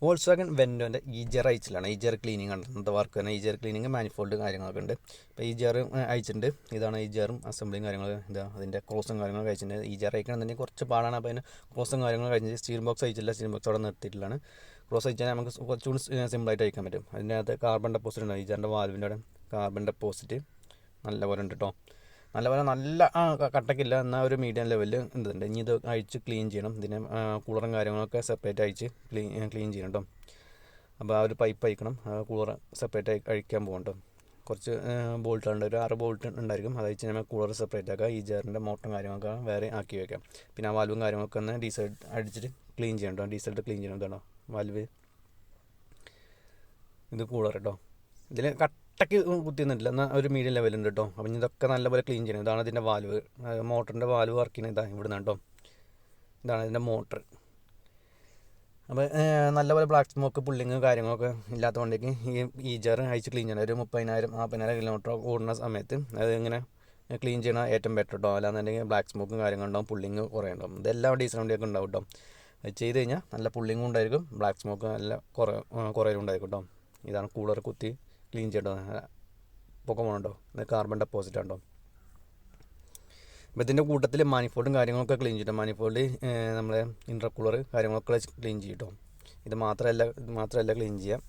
വോൾസ്വാഗൺ വെൻഡോൻ്റെ ഈജർ അയച്ചിലാണ്. ഈജർ cleaning ആണ് ഇന്നത്തെ work തന്നെ. ഈജർ ക്ലീനിങ് മാനിഫോൾഡ് കാര്യങ്ങളൊക്കെ ഉണ്ട്. ഇപ്പോൾ ഈജർ അയച്ചിട്ടുണ്ട്. ഇതാണ് ഈജറും അസംബ്ലിയും കാര്യങ്ങൾ. ഇതാ അതിൻ്റെ ക്രോസും കാര്യങ്ങളൊക്കെ അയച്ചിട്ടുണ്ട്. ഈജർ അയക്കണമെന്നുണ്ടെങ്കിൽ കുറച്ച് പാടാണ്. അപ്പോൾ അതിന് ക്രോസും കാര്യങ്ങളും കഴിഞ്ഞ് സ്റ്റീൽ ബോക്സ് അയച്ചില്ല. സ്റ്റീൽ ബോക്സ് അവിടെ നിർത്തിയിട്ടുള്ളതാണ്. ക്രോസ് അയച്ചാൽ നമുക്ക് കുറച്ചുകൂടി സിമ്പിളായിട്ട് അയക്കാൻ പറ്റും. അതിനകത്ത് കാർബൺ ഡെപ്പോസിറ്റ് ഉണ്ട്. ഈജറിൻ്റെ വാൽവിൻ്റെ അവിടെ കാർബൺ ഡെപ്പോസിറ്റ് നല്ലപോലെ ഉണ്ട് കേട്ടോ. നല്ലപോലെ നല്ല കട്ടക്കില്ല, എന്നാൽ ഒരു മീഡിയം ലെവലിൽ എന്തുണ്ട്. ഇനി ഇത് അഴിച്ച് ക്ലീൻ ചെയ്യണം. ഇതിന് കൂളറും കാര്യങ്ങളൊക്കെ സെപ്പറേറ്റ് അഴിച്ച് ക്ലീൻ ചെയ്യണം കേട്ടോ. അപ്പോൾ ആ ഒരു പൈപ്പ് അയക്കണം. കൂളർ സെപ്പറേറ്റ് അഴിക്കാൻ പോകണം കേട്ടോ. കുറച്ച് ബോൾട്ടുണ്ട്, ഒരു 6 ബോൾട്ട് ഉണ്ടായിരിക്കും. അത് അയച്ച് നമ്മൾ കൂളർ സെപ്പറേറ്റ് ആക്കുക. ഈ ജാറിൻ്റെ മോട്ടറും കാര്യങ്ങളൊക്കെ വേറെ ആക്കി വയ്ക്കാം. പിന്നെ ആ വാൽവും കാര്യങ്ങളൊക്കെ ഒന്ന് ഡീസൽ അടിച്ചിട്ട് ക്ലീൻ ചെയ്യണം കേട്ടോ. ഡീസലിട്ട് ക്ലീൻ ചെയ്യണം. ഇതാണോ വാൽവ്, ഇത് കൂളർ കേട്ടോ. ഇതിൽ കട്ടയ്ക്ക് കുത്തിയൊന്നുമില്ല, എന്നാൽ ഒരു മീഡിയം ലെവലുണ്ട് കേട്ടോ. അപ്പം ഇതൊക്കെ നല്ലപോലെ ക്ലീൻ ചെയ്യണം. ഇതാണ് ഇതിൻ്റെ വാൽവ്, മോട്ടറിൻ്റെ വാൽവ് വർക്ക് ചെയ്യുന്നത്. ഇതാണ് ഇവിടുന്ന് കേട്ടോ. ഇതാണ് ഇതിൻ്റെ മോട്ടർ. അപ്പോൾ നല്ലപോലെ ബ്ലാക്ക് സ്മോക്ക് പുള്ളിങ് കാര്യങ്ങളൊക്കെ ഇല്ലാത്ത വണ്ടിക്ക് ഈ ജാർ അയച്ച് ക്ലീൻ ചെയ്യണം. ഒരു 30,000-40,000 കിലോമീറ്റർ ഓടുന്ന സമയത്ത് അത് ഇങ്ങനെ ക്ലീൻ ചെയ്യണം ഏറ്റവും ബെറ്റർ കേട്ടോ. അല്ലാന്നുണ്ടെങ്കിൽ ബ്ലാക്ക് സ്മോക്കും കാര്യങ്ങളുണ്ടാവും, പുള്ളിങ് കുറേ ഉണ്ടാവും. ഇതെല്ലാം ഡീസൽ വണ്ടിയൊക്കെ ഉണ്ടാവും കേട്ടോ. അത് ചെയ്ത് കഴിഞ്ഞാൽ നല്ല പുള്ളിങ്ങും ഉണ്ടായിരിക്കും, ബ്ലാക്ക് സ്മോക്ക് നല്ല കുറേ ഉണ്ടായിരിക്കും കേട്ടോ. ഇതാണ് കൂളർ കുത്തി ക്ലീൻ ചെയ്യട്ടോ. പൊക്കം വേണോ. ഇത് കാർബൺ ഡെപ്പോസിറ്റ് ഉണ്ടോ. അപ്പോൾ ഇതിൻ്റെ കൂട്ടത്തിൽ മാനിഫോൾഡും കാര്യങ്ങളൊക്കെ ക്ലീൻ ചെയ്യട്ടോ. മാനിഫോൾഡ് നമ്മളെ ഇൻ്റർകൂളർ കാര്യങ്ങളൊക്കെ ക്ലീൻ ചെയ്യട്ടോ. ഇത് മാത്രമല്ല ക്ലീൻ ചെയ്യാം.